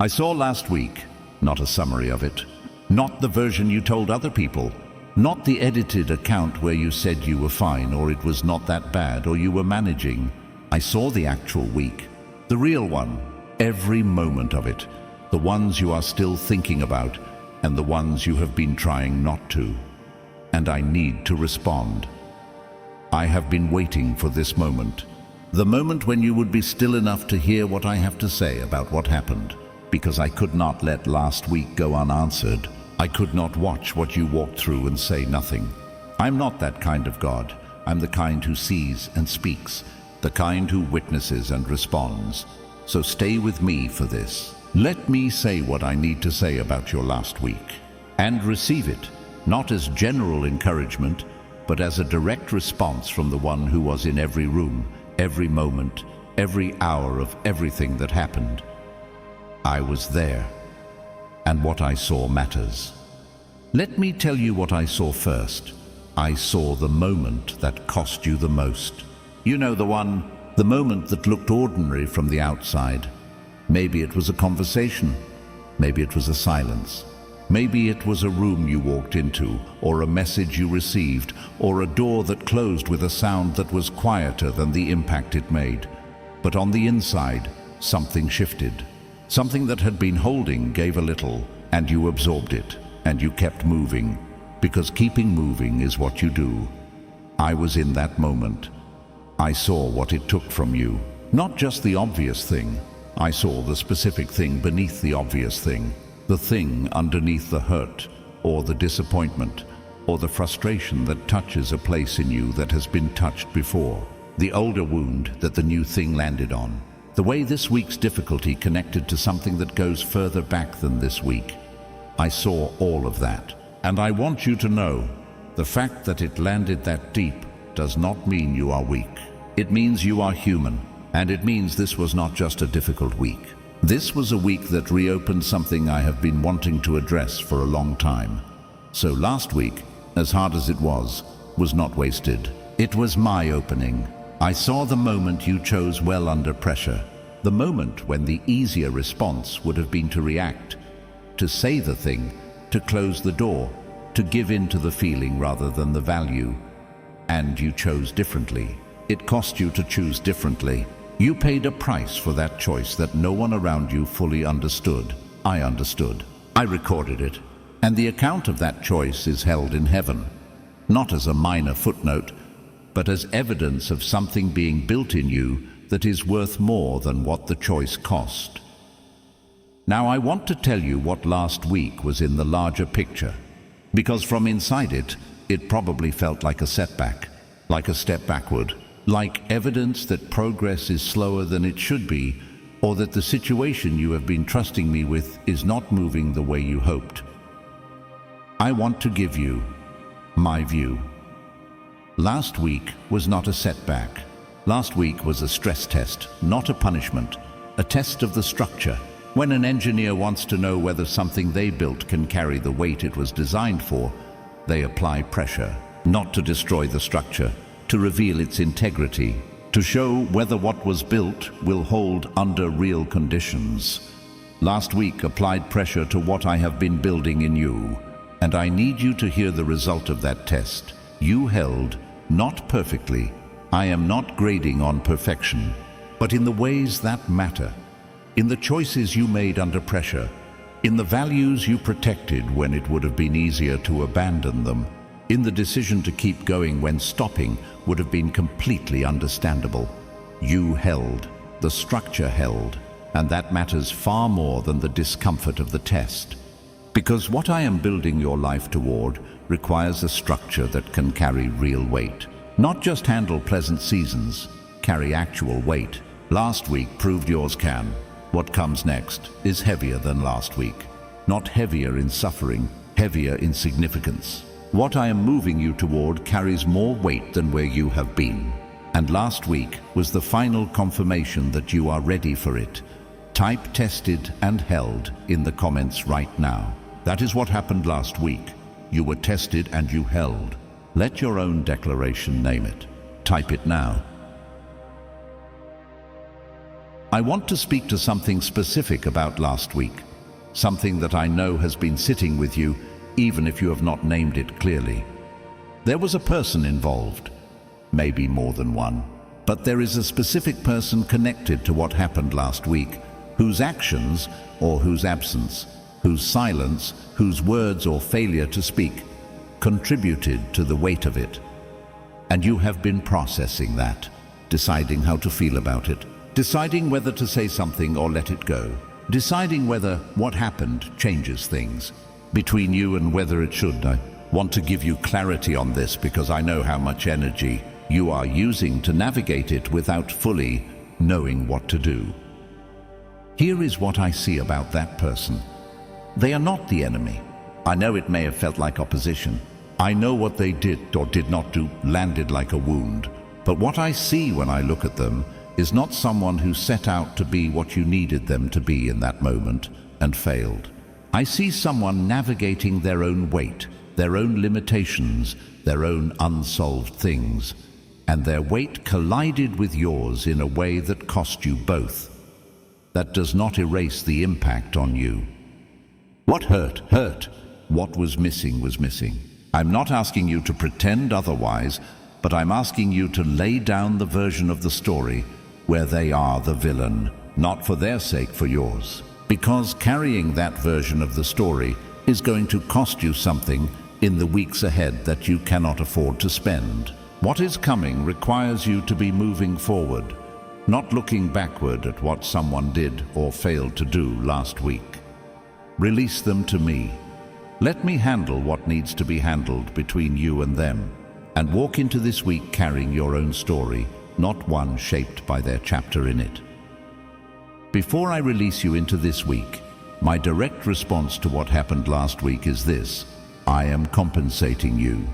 I saw last week, not a summary of it, not the version you told other people, not the edited account where you said you were fine or it was not that bad or you were managing. I saw the actual week, the real one, every moment of it, the ones you are still thinking about and the ones you have been trying not to. And I need to respond. I have been waiting for this moment, the moment when you would be still enough to hear what I have to say about what happened, because I could not let last week go unanswered. I could not watch what you walked through and say nothing. I'm not that kind of God. I'm the kind who sees and speaks, the kind who witnesses and responds. So stay with me for this. Let me say what I need to say about your last week, and receive it, not as general encouragement, but as a direct response from the one who was in every room, every moment, every hour of everything that happened. I was there, and what I saw matters. Let me tell you what I saw first. I saw the moment that cost you the most. You know the moment that looked ordinary from the outside. Maybe it was a conversation, maybe it was a silence, maybe it was a room you walked into, or a message you received, or a door that closed with a sound that was quieter than the impact it made. But on the inside, something shifted. Something that had been holding gave a little, and you absorbed it, and you kept moving, because keeping moving is what you do. I was in that moment. I saw what it took from you, not just the obvious thing. I saw the specific thing beneath the obvious thing, the thing underneath the hurt, or the disappointment, or the frustration that touches a place in you that has been touched before, the older wound that the new thing landed on. The way this week's difficulty connected to something that goes further back than this week. I saw all of that. And I want you to know, the fact that it landed that deep does not mean you are weak. It means you are human, and it means this was not just a difficult week. This was a week that reopened something I have been wanting to address for a long time. So last week, as hard as it was not wasted. It was my opening. I saw the moment you chose well under pressure, the moment when the easier response would have been to react, to say the thing, to close the door, to give in to the feeling rather than the value. And you chose differently. It cost you to choose differently. You paid a price for that choice that no one around you fully understood. I understood. I recorded it. And the account of that choice is held in heaven, not as a minor footnote, but as evidence of something being built in you that is worth more than what the choice cost. Now I want to tell you what last week was in the larger picture, because from inside it, it probably felt like a setback, like a step backward, like evidence that progress is slower than it should be, or that the situation you have been trusting me with is not moving the way you hoped. I want to give you my view. Last week was not a setback. Last week was a stress test, not a punishment, a test of the structure. When an engineer wants to know whether something they built can carry the weight it was designed for, they apply pressure, not to destroy the structure, to reveal its integrity, to show whether what was built will hold under real conditions. Last week applied pressure to what I have been building in you, and I need you to hear the result of that test. You held, not perfectly. I am not grading on perfection, but in the ways that matter, in the choices you made under pressure, in the values you protected when it would have been easier to abandon them, in the decision to keep going when stopping would have been completely understandable. You held, the structure held, and that matters far more than the discomfort of the test. Because what I am building your life toward requires a structure that can carry real weight. Not just handle pleasant seasons, carry actual weight. Last week proved yours can. What comes next is heavier than last week. Not heavier in suffering, heavier in significance. What I am moving you toward carries more weight than where you have been. And last week was the final confirmation that you are ready for it. Type tested and held in the comments right now. That is what happened last week. You were tested and you held. Let your own declaration name it. Type it now. I want to speak to something specific about last week, something that I know has been sitting with you, even if you have not named it clearly. There was a person involved, maybe more than one, but there is a specific person connected to what happened last week, whose actions or whose absence, whose silence, whose words or failure to speak contributed to the weight of it. And you have been processing that, deciding how to feel about it, deciding whether to say something or let it go, deciding whether what happened changes things between you and whether it should. I want to give you clarity on this because I know how much energy you are using to navigate it without fully knowing what to do. Here is what I see about that person. They are not the enemy. I know it may have felt like opposition. I know what they did or did not do landed like a wound. But what I see when I look at them is not someone who set out to be what you needed them to be in that moment and failed. I see someone navigating their own weight, their own limitations, their own unsolved things, and their weight collided with yours in a way that cost you both. That does not erase the impact on you. What hurt, hurt. What was missing was missing. I'm not asking you to pretend otherwise, but I'm asking you to lay down the version of the story where they are the villain, not for their sake, for yours. Because carrying that version of the story is going to cost you something in the weeks ahead that you cannot afford to spend. What is coming requires you to be moving forward, not looking backward at what someone did or failed to do last week. Release them to me. Let me handle what needs to be handled between you and them, and walk into this week carrying your own story, not one shaped by their chapter in it. Before I release you into this week, my direct response to what happened last week is this: I am compensating you.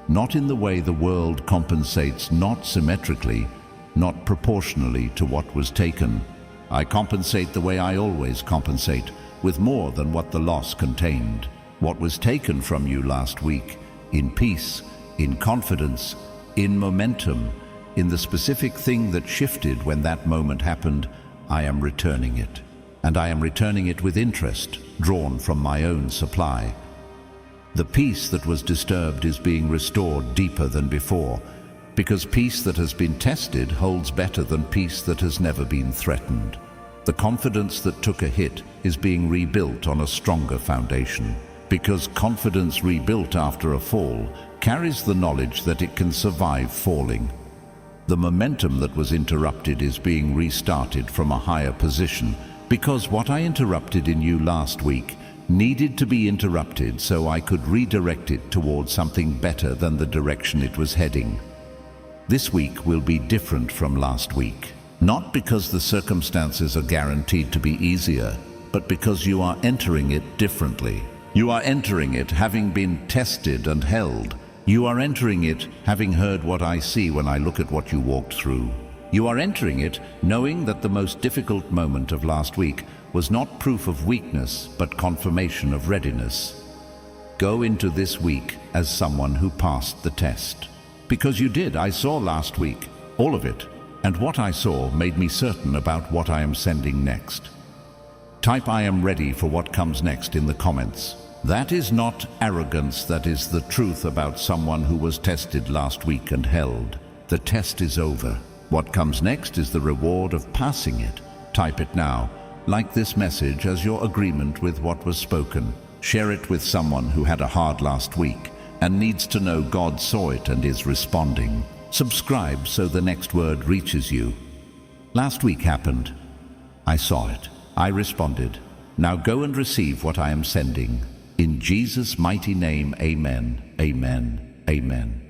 Not in the way the world compensates, not symmetrically, not proportionally to what was taken. I compensate the way I always compensate, with more than what the loss contained. What was taken from you last week, in peace, in confidence, in momentum, in the specific thing that shifted when that moment happened, I am returning it. And I am returning it with interest, drawn from my own supply. The peace that was disturbed is being restored deeper than before, because peace that has been tested holds better than peace that has never been threatened. The confidence that took a hit is being rebuilt on a stronger foundation, because confidence rebuilt after a fall carries the knowledge that it can survive falling. The momentum that was interrupted is being restarted from a higher position, because what I interrupted in you last week needed to be interrupted so I could redirect it towards something better than the direction it was heading. This week will be different from last week, not because the circumstances are guaranteed to be easier, but because you are entering it differently. You are entering it having been tested and held. You are entering it having heard what I see when I look at what you walked through. You are entering it knowing that the most difficult moment of last week was not proof of weakness, but confirmation of readiness. Go into this week as someone who passed the test. Because you did. I saw last week, all of it, and what I saw made me certain about what I am sending next. Type "I am ready" for what comes next in the comments. That is not arrogance, that is the truth about someone who was tested last week and held. The test is over. What comes next is the reward of passing it. Type it now. Like this message as your agreement with what was spoken. Share it with someone who had a hard last week and needs to know God saw it and is responding. Subscribe so the next word reaches you. Last week happened. I saw it. I responded. Now go and receive what I am sending. In Jesus' mighty name, amen, amen, amen.